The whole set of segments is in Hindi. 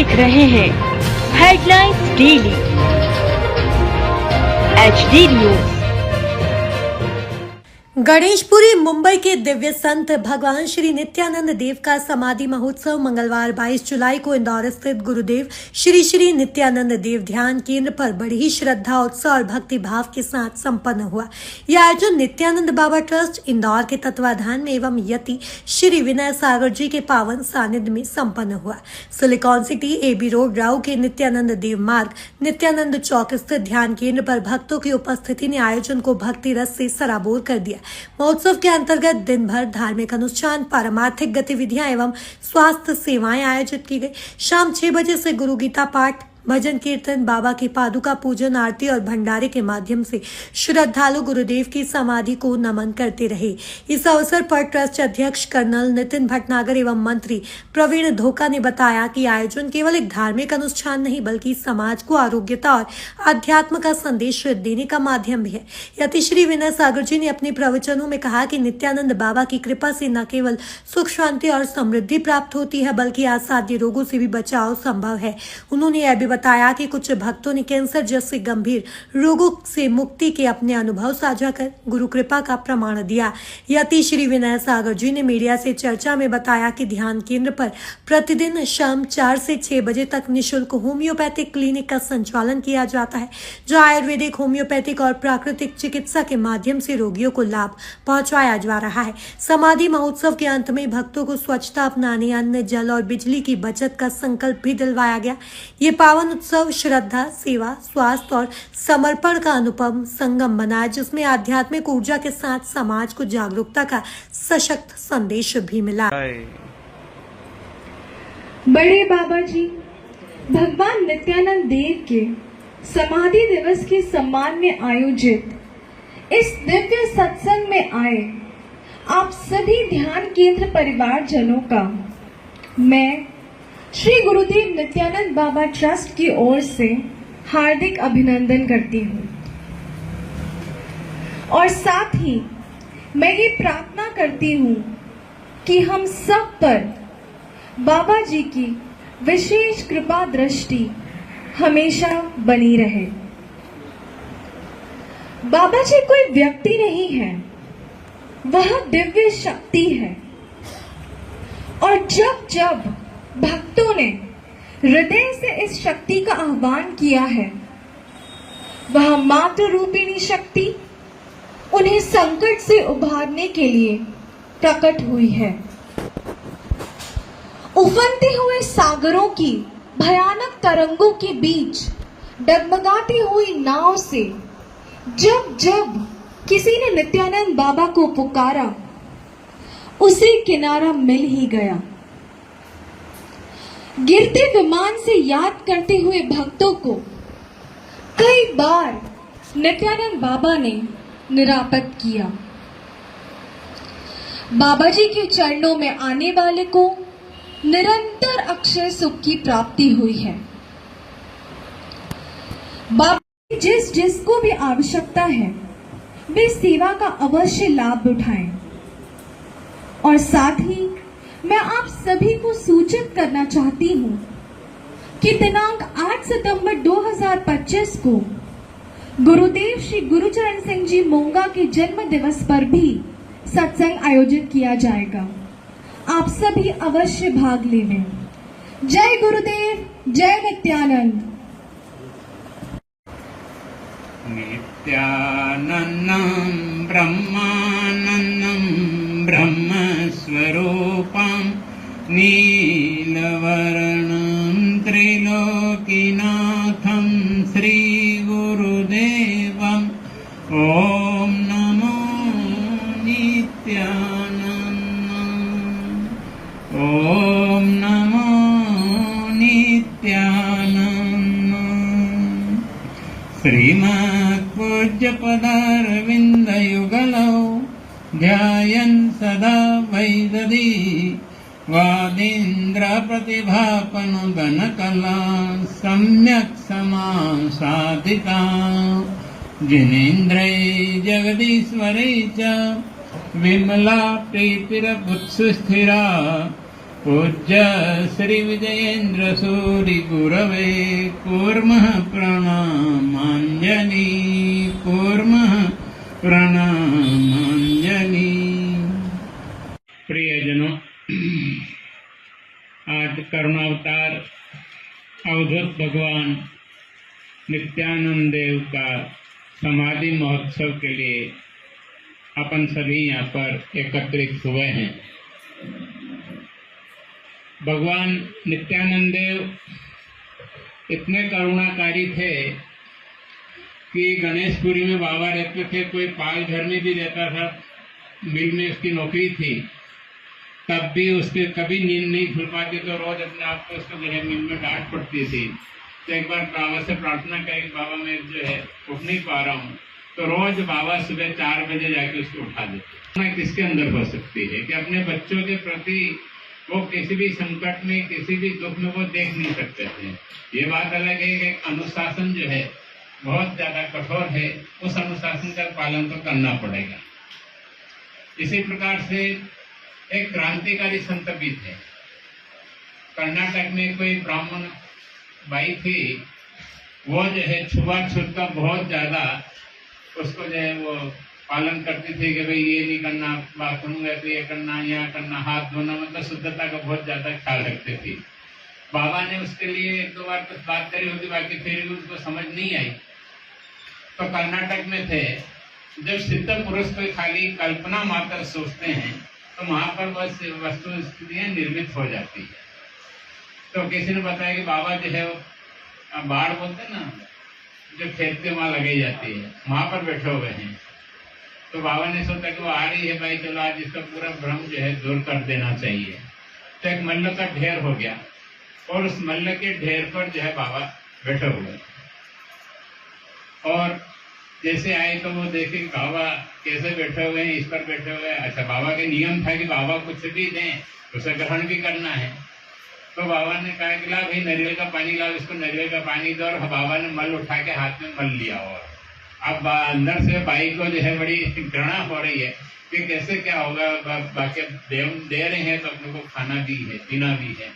देख रहे हैं headlines daily HD news. Ganeshpuri Mumbai के दिव्य संत भगवान श्री नित्यानंद देव का समाधि महोत्सव मंगलवार 22 जुलाई को इंदौर स्थित गुरुदेव श्री श्री नित्यानंद देव ध्यान केंद्र पर बड़ी ही श्रद्धा उत्साह और भक्ति भाव के साथ संपन्न हुआ। यह आयोजन नित्यानंद बाबा ट्रस्ट इंदौर के तत्वाधान में एवं यति श्री विनय सागर जी के पावन सानिध्य में संपन्न हुआ। Silicon city AB road Rao के नित्यानंद देव मार्ग नित्यानंद चौक स्थित ध्यान केंद्र पर भक्तों की उपस्थिति ने आयोजन को भक्ति रस से सराबोर कर दिया। महोत्सव के अंतर्गत दिन भर धार्मिक अनुष्ठान, पारमार्थिक गतिविधियां एवं स्वास्थ्य सेवाएं आयोजित की गई। शाम 6 बजे से गुरु गीता पाठ, भजन कीर्तन, बाबा की पादुका पूजन, आरती और भंडारे के माध्यम से श्रद्धालु गुरुदेव की समाधि को नमन करते रहे। इस अवसर पर ट्रस्ट अध्यक्ष कर्नल नितिन भटनागर एवं मंत्री प्रवीण धोका ने बताया कि आयोजन केवल एक धार्मिक अनुष्ठान नहीं बल्कि समाज को आरोग्यता और अध्यात्म का संदेश देने का माध्यम भी है। यति श्री विनय सागर जी ने अपने प्रवचनों में कहा कि नित्यानंद बाबा की कृपा से न केवल सुख शांति और समृद्धि प्राप्त होती है बल्कि असाध्य रोगों से भी बचाव संभव है। उन्होंने यह भी बताया कि कुछ भक्तों ने कैंसर जैसे गंभीर रोगों से मुक्ति के अपने अनुभव साझा कर गुरु कृपा का प्रमाण दिया। यति श्री विनय सागर जी ने मीडिया से चर्चा में बताया कि ध्यान केंद्र पर प्रतिदिन शाम 4 से 6 बजे तक निःशुल्क होम्योपैथिक क्लिनिक का संचालन किया जाता है, जो आयुर्वेदिक, होम्योपैथिक और प्राकृतिक चिकित्सा के माध्यम से रोगियों को लाभ पहुंचाया जा रहा है। समाधि महोत्सव के अंत में भक्तों को स्वच्छता अपनाने, अन्न, जल और बिजली की बचत का संकल्प भी दिलवाया गया। ये पावन उत्सव श्रद्धा, सेवा, स्वास्थ्य और समर्पण का अनुपम संगम बना, जिसमें आध्यात्मिक ऊर्जा के साथ समाज को जागरूकता का सशक्त संदेश भी मिला। बड़े बाबा जी भगवान नित्यानंद देव के समाधि दिवस के सम्मान में आयोजित इस दिव्य सत्संग में आए आप सभी ध्यान केंद्र परिवारजनों का मैं श्री गुरुदेव नित्यानंद बाबा ट्रस्ट की ओर से हार्दिक अभिनंदन करती हूँ और साथ ही मैं ये प्रार्थना करती हूँ कि हम सब पर बाबा जी की विशेष कृपा दृष्टि हमेशा बनी रहे। बाबा जी कोई व्यक्ति नहीं है, वह दिव्य शक्ति है और जब जब भक्तों ने हृदय से इस शक्ति का आह्वान किया है, वह मात्र रूपिणी शक्ति उन्हें संकट से उभारने के लिए प्रकट हुई है। उफनते हुए सागरों की भयानक तरंगों के बीच डगमगाती हुई नाव से जब जब किसी ने नित्यानंद बाबा को पुकारा, उसे किनारा मिल ही गया। गिरते विमान से याद करते हुए भक्तों को कई बार नित्यानंद बाबा ने निरापद किया। बाबा जी के चरणों में आने वाले को निरंतर अक्षय सुख की प्राप्ति हुई है। बाबा की जिसको भी आवश्यकता है वे सेवा का अवश्य लाभ उठाएं और साथ ही मैं आप सभी को सूचित करना चाहती हूँ कि दिनांक 8 सितंबर 2025 को गुरुदेव श्री गुरुचरण सिंह जी मोंगा के जन्म दिवस पर भी सत्संग आयोजित किया जाएगा। आप सभी अवश्य भाग लें। जय गुरुदेव, जय नित्यानंद। नित्यानन्दं ब्रह्मानन्दं ब्रह्मस्वरूपं नीलवर्णं त्रिलोकीनाथं श्रीगुरुदेवम् ॐ नमो नित्यानन्दम् ॐ नमो नित्यानन्दम्। श्रीमत्पूज्यपदारविन्दयुगलौ ध्यायन् सदा वैदधी वादीन्द्रप्रतिभापनुगणकला सम्यक् समासादिता जिनेन्द्रै जगदीश्वरै च विमला प्रीतिरभुत्सुस्थिरा पूज्य श्री विजयेन्द्र सूरि गुरवे कूर्मः प्रणामाञ्जलि कूर्मः प्रणामाञ्जलि। प्रियजनों, आज करुणावतार अवधूत भगवान नित्यानंद देव का समाधि महोत्सव के लिए अपन सभी यहाँ पर एकत्रित हुए हैं। भगवान नित्यानंद देव इतने करुणाकारी थे कि गणेशपुरी में बाबा रहते थे, कोई पाल घर में भी रहता था, मिल में उसकी नौकरी थी, तब भी उसके कभी नींद नहीं खुल पाती, तो रोज अपने आप को उसको नींद में डांट पड़ती थी। तो एक बार बाबा से प्रार्थना करी, बाबा मैं जो है उठ नहीं पा रहा हूँ, तो रोज बाबा सुबह 4 बजे जाके उसको उठा देते। किसके अंदर हो सकती है कि अपने बच्चों के प्रति वो किसी भी संकट में, किसी भी दुख में वो देख नहीं सकते थे। ये बात अलग है कि अनुशासन जो है बहुत ज्यादा कठोर है, उस अनुशासन का पालन तो करना पड़ेगा। इसी प्रकार से एक क्रांतिकारी संत भी थे। कर्नाटक में कोई ब्राह्मण बाई थी, वो जो है छुआछूत का बहुत ज्यादा उसको जो है वो पालन करती थी कि भाई ये नहीं करना, बाथरूम गए तो ये करना, यहाँ करना, हाथ धोना, मतलब शुद्धता का बहुत ज्यादा ख्याल रखती थी। बाबा ने उसके लिए 1-2 बार तो बात करी होगी, बाकी फिर भी उसको समझ नहीं आई। तो कर्नाटक में थे, जब सिद्ध पुरुष को खाली कल्पना मात्र सोचते हैं तो वहां पर बस वस्तु स्थितियां निर्मित हो जाती है। तो किसी ने बताया कि बाबा जो है वो बाढ़ बोलते ना, जो खेत के वहां लगाई जाती है, वहां पर बैठे हुए हैं। तो बाबा ने सोचा कि वो आ रही है, भाई चलो आज इसका पूरा भ्रम जो है दूर कर देना चाहिए। तो एक मल्ल का ढेर हो गया और उस मल्ल के ढेर पर जो है बाबा बैठे हुए, और जैसे आए तो वो देखे बाबा कैसे बैठे हुए हैं, इस पर बैठे हुए हैं। अच्छा, बाबा के नियम था कि बाबा कुछ भी दें उसे ग्रहण भी करना है। तो बाबा ने कहा कि ला भाई नारियल का पानी लाओ, इसको नारियल का पानी दो, और बाबा ने मल उठा के हाथ में मल लिया। और अब अंदर से भाई को जो है बड़ी घृणा हो रही है कि कैसे क्या होगा, बाकी दे रहे हैं तो अपने को खाना भी है, पीना भी है।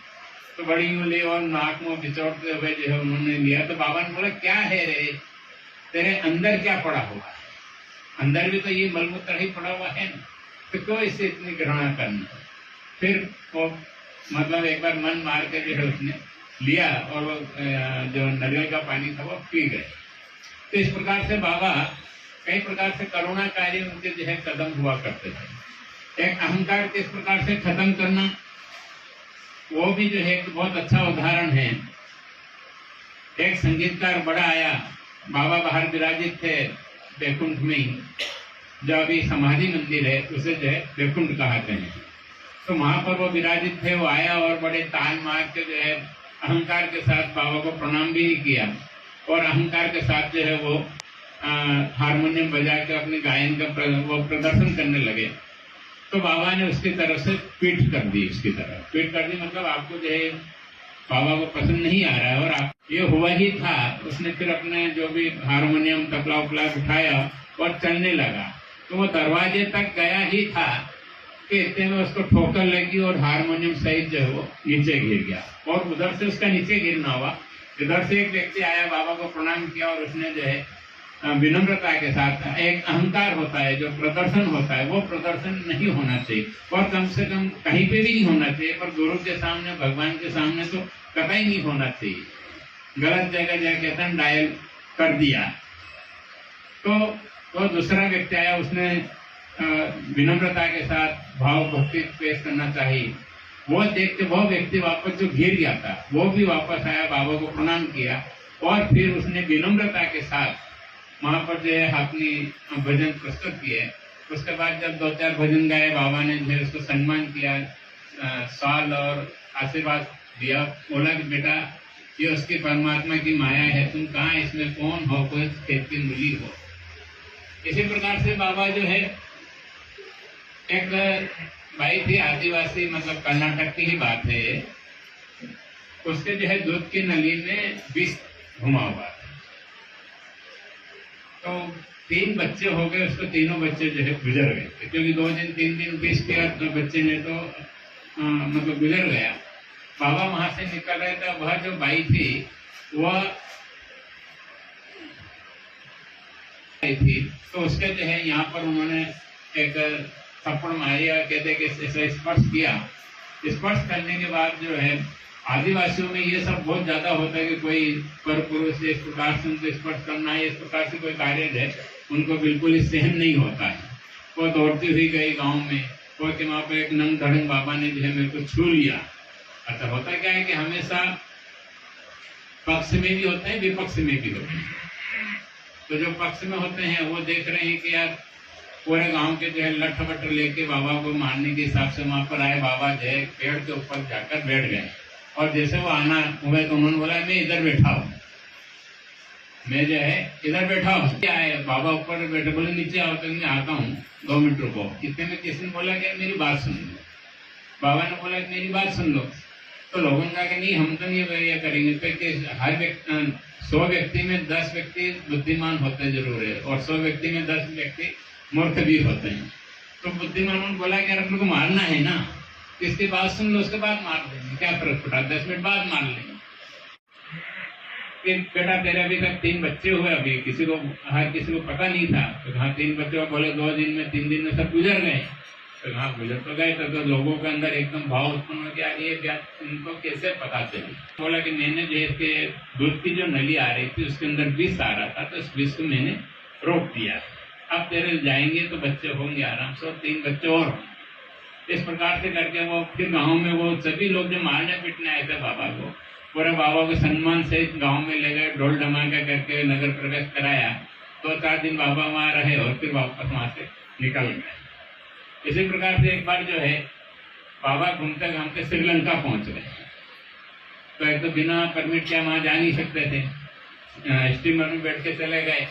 तो बड़ी उंगली और नाक मुंह बिचौड़ते हुए जो है उन्होंने लिया। तो बाबा ने बोला क्या है रे, तेरे अंदर क्या पड़ा हुआ है, अंदर भी तो ये मलमूत्र ही पड़ा हुआ है ना, तो क्यों इससे इतनी घृणा करना। फिर वो मतलब एक बार मन मार के जो है उसने लिया और वो जो नारियल का पानी था वो पी गए। तो इस प्रकार से बाबा कई प्रकार से करुणाकारी उनके जो है कदम हुआ करते थे। एक अहंकार किस प्रकार से खत्म करना, वो भी जो है एक बहुत अच्छा उदाहरण है। एक संगीतकार बड़ा आया, बाबा बाहर विराजित थे बैकुंठ में ही, जो अभी समाधि मंदिर है उसे जो है बैकुंठ कहते हैं। तो वहां पर वो विराजित थे, वो आया और बड़े ताल मार के जो है अहंकार के साथ बाबा को प्रणाम भी किया, और अहंकार के साथ जो है वो हारमोनियम बजा के अपने गायन का वो प्रदर्शन करने लगे। तो बाबा ने उसकी तरफ से पीठ कर दी, उसकी तरफ पीठ कर दी, मतलब आपको जो है बाबा को पसंद नहीं आ रहा है। और आप ये हुआ ही था, उसने फिर अपने जो भी हारमोनियम तबला उपला उठाया और चलने लगा। तो वो दरवाजे तक गया ही था कि इतने में उसको ठोकर लगी और हारमोनियम सहित जो है वो नीचे गिर गया, और उधर से उसका नीचे गिरना हुआ। इधर से एक व्यक्ति आया, बाबा को प्रणाम किया, और उसने जो है विनम्रता के साथ, एक अहंकार होता है जो प्रदर्शन होता है वो प्रदर्शन नहीं होना चाहिए, और कम से कम कहीं पे भी नहीं होना चाहिए, पर गुरु के सामने, भगवान के सामने तो कतई नहीं होना चाहिए। गलत जगह जाके डायल कर दिया। तो दूसरा व्यक्ति आया, उसने विनम्रता के साथ भाव भक्ति पेश करना चाहिए। वो देख के वो व्यक्ति वापस जो गिर गया था वो भी वापस आया, बाबा को प्रणाम किया, और फिर उसने विनम्रता के साथ वहां पर जो है अपनी भजन प्रस्तुत किए। उसके बाद जब 2-4 भजन गाए, बाबा ने जो है उसको सम्मान किया, साल और आशीर्वाद दिया, बोला कि बेटा ये उसकी परमात्मा की माया है, तुम कहाँ इसमें कौन हो, कोई खेत की मूली हो। इसी प्रकार से बाबा जो है, एक भाई थी आदिवासी, मतलब कर्नाटक की ही बात है, उसके जो है दूध की नली में विष घुमा हुआ था। तो 3 बच्चे हो गए, उसको तीनों बच्चे जो है गुजर गए थे, क्योंकि 2 दिन 3 दिन विष किया तो बच्चे ने तो मतलब गुजर गया। बाबा वहां से निकल रहे थे, वह जो बाई थी वह थी, तो उसके जो है यहाँ पर उन्होंने एक थप्पड़ मारिया, कहते कि ऐसे स्पर्श किया। स्पर्श करने के बाद जो है आदिवासियों में ये सब बहुत ज्यादा होता है कि कोई पर पुरुष इस प्रकार से उनको स्पर्श करना है, इस प्रकार से कोई कार्य है उनको बिल्कुल ही सहन नहीं होता है। वो दौड़ती हुई गई गांव में, वो कि वहां पर एक नंग धड़ंग बाबा ने जो है मेरे को छू लिया। अच्छा, होता क्या है कि हमेशा पक्ष में भी होते हैं, विपक्ष में भी होते हैं। तो जो पक्ष में होते हैं वो देख रहे हैं कि यार पूरे गांव के जो है लठ वठ लेके बाबा को मारने के हिसाब से वहां पर आए। बाबा जो है पेड़ के ऊपर जाकर बैठ गए, और जैसे वो आना हुए तो उन्होंने बोला मैं इधर बैठा हूँ, मैं जो है इधर बैठा हूँ। क्या है, बाबा ऊपर बैठे, बोले नीचे आओ। तो मैं आता हूँ, 2 मिनट रुको। इतने में किसी ने बोला कि मेरी बात सुन लो। बाबा ने बोला कि मेरी बात सुन लो। तो लोगों ने कहा कि नहीं, हम तो नहीं ये करेंगे। तो हर व्यक्ति 100 व्यक्ति में 10 व्यक्ति बुद्धिमान होते जरूर है, और 100 व्यक्ति में 10 व्यक्ति मूर्ख भी होते हैं। तो बुद्धिमानों ने बोला कि अपने को मारना है ना, इसके बाद सुन लो, उसके बाद मार देंगे, क्या फर्क पड़ा, 10 मिनट बाद मार लेंगे। बेटा तेरे अभी तक 3 बच्चे हुए, अभी किसी को पता नहीं था। तो हाँ 3 बच्चे, बोले 2 दिन में 3 दिन में सब गुजर गए। तो हाँ गुजर तो गए। तो लोगों के अंदर एकदम भाव उत्पन्न हो गया, ये इनको कैसे पता चली। बोला कि मैंने जो इसके दूध की जो नली आ रही थी उसके अंदर विष आ रहा था, तो इस विष को मैंने रोक दिया। अब तेरे जाएंगे तो बच्चे होंगे आराम से, और 3 बच्चे और होंगे। इस प्रकार से करके वो फिर गाँव में वो सभी लोग जो मारने पीटने आए थे बाबा को, पूरे बाबा को सम्मान से गांव में ले गए, ढोल धमाका करके नगर प्रवेश कराया। 2-4 दिन बाबा वहां रहे और फिर वापस वहां से निकल गए। इसी प्रकार से एक बार जो है बाबा घूमते घूमते श्रीलंका पहुंच गए। तो एक तो बिना परमिट के वहां जा नहीं सकते थे, स्टीमर में बैठ के चले गए।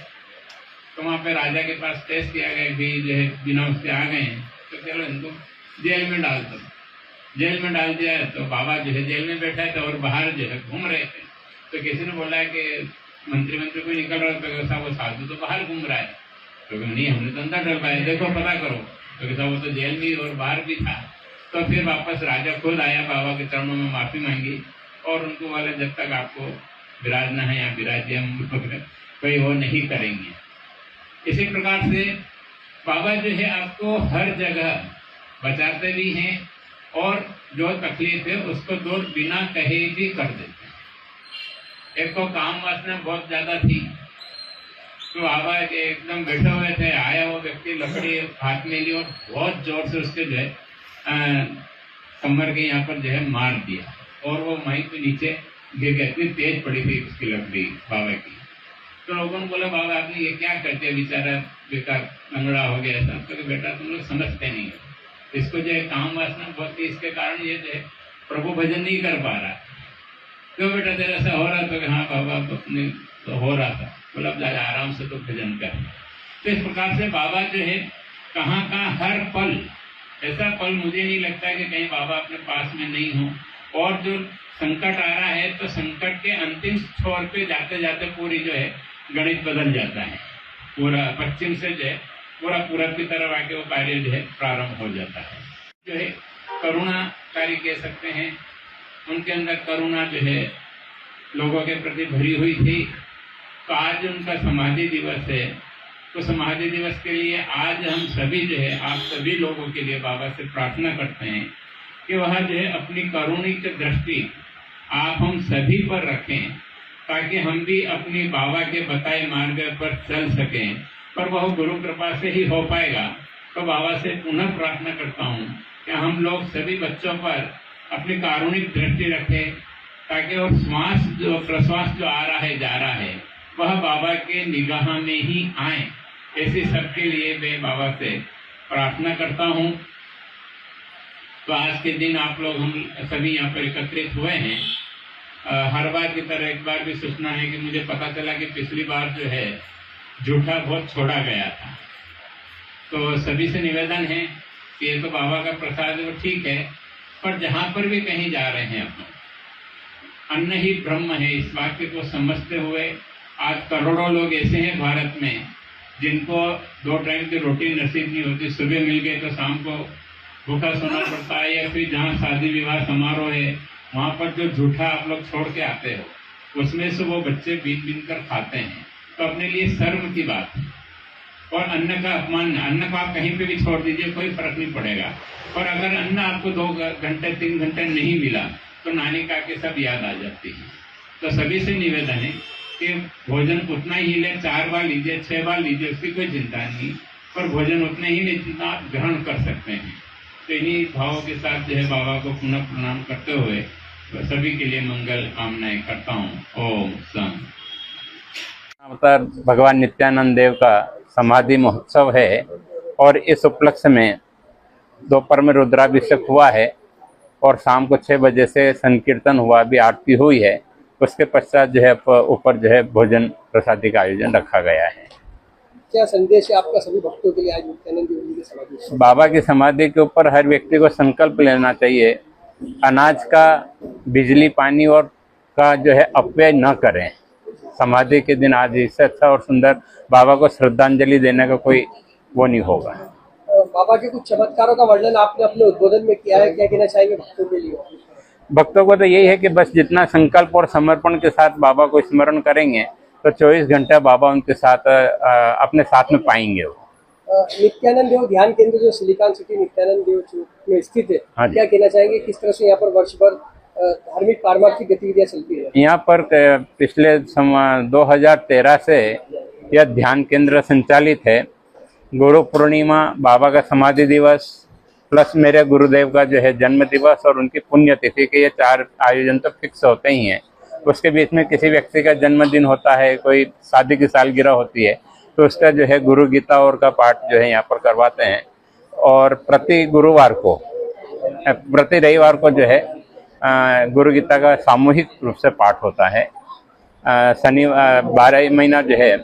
तो वहां पे राजा के पास टेस्ट किया गया भी जो है बिना उसके आ गए हैं, तो चलो इनको जेल में डाल दो। जेल में डाल दिया। तो बाबा जो है जेल में बैठा था और बाहर जो है घूम रहे थे। तो किसी ने बोला कि मंत्री कोई निकल रहा है, तो वो साधु तो बाहर घूम रहा है। तो नहीं, हमने तो अंदर डर पाया, देखो पता करो। तो वो तो जेल में और बाहर भी था। तो फिर वापस राजा खुद आया, बाबा के चरणों में माफी मांगी, और उनको बोला जब तक आपको विराजना है या विराजिए, हम कोई वो नहीं करेंगे। इसी प्रकार से बाबा जो है आपको हर जगह बचाते भी हैं, और जो तकलीफ है उसको दूर बिना कहे भी कर देते हैं। एक तो काम वासना बहुत ज्यादा थी, तो बाबा एकदम बैठे हुए थे, आया वो व्यक्ति लकड़ी हाथ में ली और बहुत जोर से उसके जो है कमर के यहाँ पर जो है मार दिया, और वो वहीं पे नीचे गिर गया। इतनी तेज पड़ी थी उसकी लकड़ी बाबा की। तो लोगों ने बोला बाबा आपने ये क्या कर दिया, बेचारा बेकार लंगड़ा हो गया था। तो बेटा तुम लोग समझते नहीं हो, इसको जो है काम वासना बहुत थी, इसके कारण ये जो है प्रभु भजन नहीं कर पा रहा। क्यों बेटा तेरा ऐसा हो रहा था? हाँ बाबा अपने तो हो रहा था। बोला अब जाकर आराम से तो भजन कर। तो इस प्रकार से बाबा जो है कहाँ कहाँ हर पल, ऐसा पल मुझे नहीं लगता कि कहीं बाबा अपने पास में नहीं हो। और जो संकट आ रहा है तो संकट के अंतिम छोर पे जाते जाते पूरी जो है गणित बदल जाता है। पूरा पश्चिम से जो है पूरा पूरब की तरफ आके वो कार्य जो है प्रारंभ हो जाता है। जो है करुणाकारी कह सकते हैं, उनके अंदर करुणा जो है लोगों के प्रति भरी हुई थी। तो आज उनका समाधि दिवस है, तो समाधि दिवस के लिए आज हम सभी जो है आप सभी लोगों के लिए बाबा से प्रार्थना करते हैं कि वह जो है अपनी करुणिक दृष्टि आप हम सभी पर रखें, ताकि हम भी अपनी बाबा के बताए मार्ग पर चल सकें। पर वह गुरु कृपा से ही हो पाएगा। तो बाबा से पुनः प्रार्थना करता हूँ कि हम लोग सभी बच्चों पर अपनी कारुणिक दृष्टि रखें, ताकि वो श्वास जो प्रश्वास जो आ रहा है जा रहा है वह बाबा के निगाह में ही आए। ऐसे सबके लिए मैं बाबा से प्रार्थना करता हूँ। तो आज के दिन आप लोग हम सभी यहाँ पर एकत्रित हुए हैं। हर बार की तरह एक बार भी सूचना है कि मुझे पता चला कि पिछली बार जो है जूठा बहुत छोड़ा गया था। तो सभी से निवेदन है कि ये तो बाबा का प्रसाद है, ठीक है, पर जहाँ पर भी कहीं जा रहे हैं अपन, अन्न ही ब्रह्म है, इस वाक्य को समझते हुए आज करोड़ों लोग ऐसे हैं भारत में जिनको 2 टाइम की रोटी नसीब नहीं होती। सुबह मिल गए तो शाम को भूखा सोना पड़ता है, या फिर जहाँ शादी विवाह समारोह है वहाँ पर जो झूठा आप लोग छोड़ के आते हो उसमें से वो बच्चे बीन बीन कर खाते हैं, तो अपने लिए शर्म की बात है। और अन्न का अपमान, अन्न को आप कहीं पे भी छोड़ दीजिए, कोई फर्क नहीं पड़ेगा। और अगर अन्न आपको 2 घंटे 3 घंटे नहीं मिला तो नानी का के सब याद आ जाती है। तो सभी से निवेदन है कि भोजन उतना ही ले, 4 बार लीजिए 6 बार लीजिए, उसकी कोई चिंता नहीं, पर भोजन उतने ही ले जितना आप ग्रहण कर सकते हैं। तो इन्हीं भावों के साथ जो है बाबा को पुनः प्रणाम करते हुए सभी के लिए मंगल कामनाएं करता हूँ। ओम सं। अवतार भगवान नित्यानंद देव का समाधि महोत्सव है और इस उपलक्ष्य में दोपहर में रुद्राभिषेक हुआ है और शाम को 6 बजे से संकीर्तन हुआ, भी आरती हुई है। उसके पश्चात जो है ऊपर जो है भोजन प्रसादी का आयोजन रखा गया है। क्या संदेश है आपका सभी भक्तों के लिए आज नित्यानंद देव जी की समाधि? बाबा की समाधि के ऊपर हर व्यक्ति को संकल्प लेना चाहिए, अनाज का, बिजली पानी और का जो है अपव्यय न करें। समाधि के दिन आज इससे अच्छा और सुंदर बाबा को श्रद्धांजलि देने का कोई वो नहीं होगा। बाबा के कुछ चमत्कारों का वर्णन आपने अपने उद्बोधन में किया है, क्या कहना चाहेंगे भक्तों के लिए? भक्तों को तो यही है कि बस जितना संकल्प और समर्पण के साथ बाबा को स्मरण करेंगे तो 24 घंटे बाबा उनके साथ अपने साथ में पाएंगे। वो नित्यानंद देव ध्यान केंद्र जो सिलिकॉन सिटी नित्यानंद देव चौक में स्थित है, क्या कहना चाहेंगे, किस तरह से यहाँ पर वर्ष भर धार्मिक पारमार्थिक गतिविधियां चलती है? यहाँ पर पिछले 2013 से यह ध्यान केंद्र संचालित है। गुरु पूर्णिमा, बाबा का समाधि दिवस प्लस मेरे गुरुदेव का जो है जन्म दिवस और उनकी पुण्यतिथि के, ये 4 आयोजन तो फिक्स होते ही हैं। उसके बीच में किसी व्यक्ति का जन्मदिन होता है, कोई शादी की सालगिरह होती है, तो उसका जो है गुरु गीता और का पाठ जो है यहाँ पर करवाते हैं। और प्रति गुरुवार को, प्रति रविवार को जो है गुरु गीता का सामूहिक रूप से पाठ होता है। 12 महीना जो है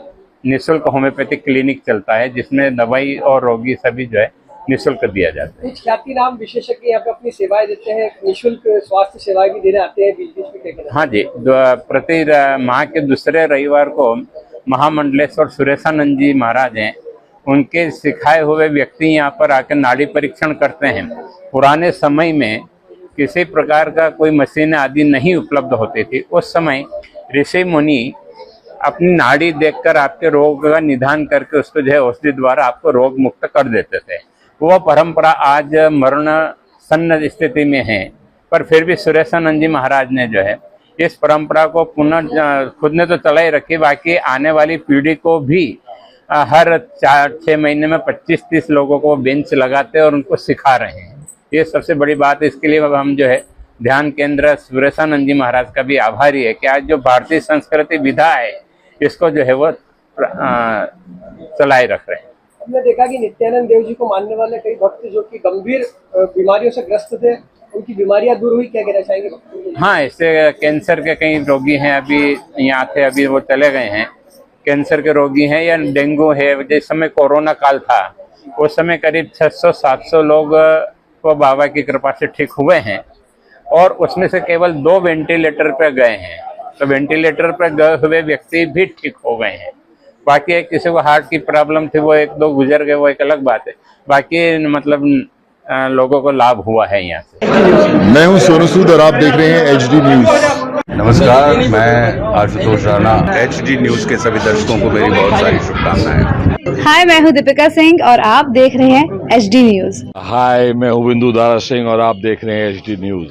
निःशुल्क होम्योपैथिक क्लिनिक चलता है, जिसमें दवाई और रोगी सभी जो है निःशुल्क दिया जाता है। कुछ ख्यातिनाम विशेषज्ञ यहाँ पे अपनी सेवाएं देते हैं, निःशुल्क स्वास्थ्य सेवाएं भी देने आते हैं बीच बीच में, क्या कहना? हाँ जी, प्रति माह के दूसरे रविवार को महामंडलेश्वर सुरेशानंद जी महाराज हैं, उनके सिखाए हुए व्यक्ति यहाँ पर आकर नाड़ी परीक्षण करते हैं। पुराने समय में किसी प्रकार का कोई मशीन आदि नहीं उपलब्ध होती थी। उस समय ऋषि मुनि अपनी नाड़ी देखकर आपके रोग का निदान करके उसको जो है औषधि द्वारा आपको रोग मुक्त कर देते थे। वह परंपरा आज मरण सन्न स्थिति में है, पर फिर भी सुरेशानंद जी महाराज ने जो है इस परंपरा को पुनः खुद ने तो चलाई रखी, बाकी आने वाली पीढ़ी को भी हर 4-6 महीने में 25-30 लोगों को बेंच लगाते और उनको सिखा रहे हैं। ये सबसे बड़ी बात। इसके लिए हम जो है ध्यान केंद्र सुरेशानंद जी महाराज का भी आभारी है कि आज जो भारतीय संस्कृति विधा है इसको जो है वो चलाए रख रहे हैं। हमने देखा कि नित्यानंद देव जी को मानने वाले कई भक्त जो कि गंभीर बीमारियों से ग्रस्त थे, उनकी बीमारियां दूर हुई, क्या कहना चाहेंगे भक्तों के लिए? हाँ, इससे कैंसर के कई रोगी हैं, अभी यहाँ थे, अभी वो चले गए हैं। कैंसर के रोगी हैं या डेंगू है। जिस समय कोरोना काल था उस समय करीब 600-700 लोग को बाबा की कृपा से ठीक हुए हैं और उसमें से केवल 2 वेंटिलेटर पे गए हैं। तो वेंटिलेटर पर गए हुए व्यक्ति भी ठीक हो गए हैं। बाकी किसी को हार्ट की प्रॉब्लम थी, वो 1-2 गुजर गए, वो एक अलग बात है। बाकी मतलब लोगों को लाभ हुआ है यहाँ से। मैं हूँ सोनू सूद और आप देख रहे हैं HD न्यूज। नमस्कार, मैं आशुतोष राणा। HD न्यूज के सभी दर्शकों को मेरी बहुत सारी शुभकामनाएं। हाय, मैं हूँ दीपिका सिंह और आप देख रहे हैं HD न्यूज। हाय, मैं हूँ बिंदु दारा सिंह और आप देख रहे हैं HD न्यूज।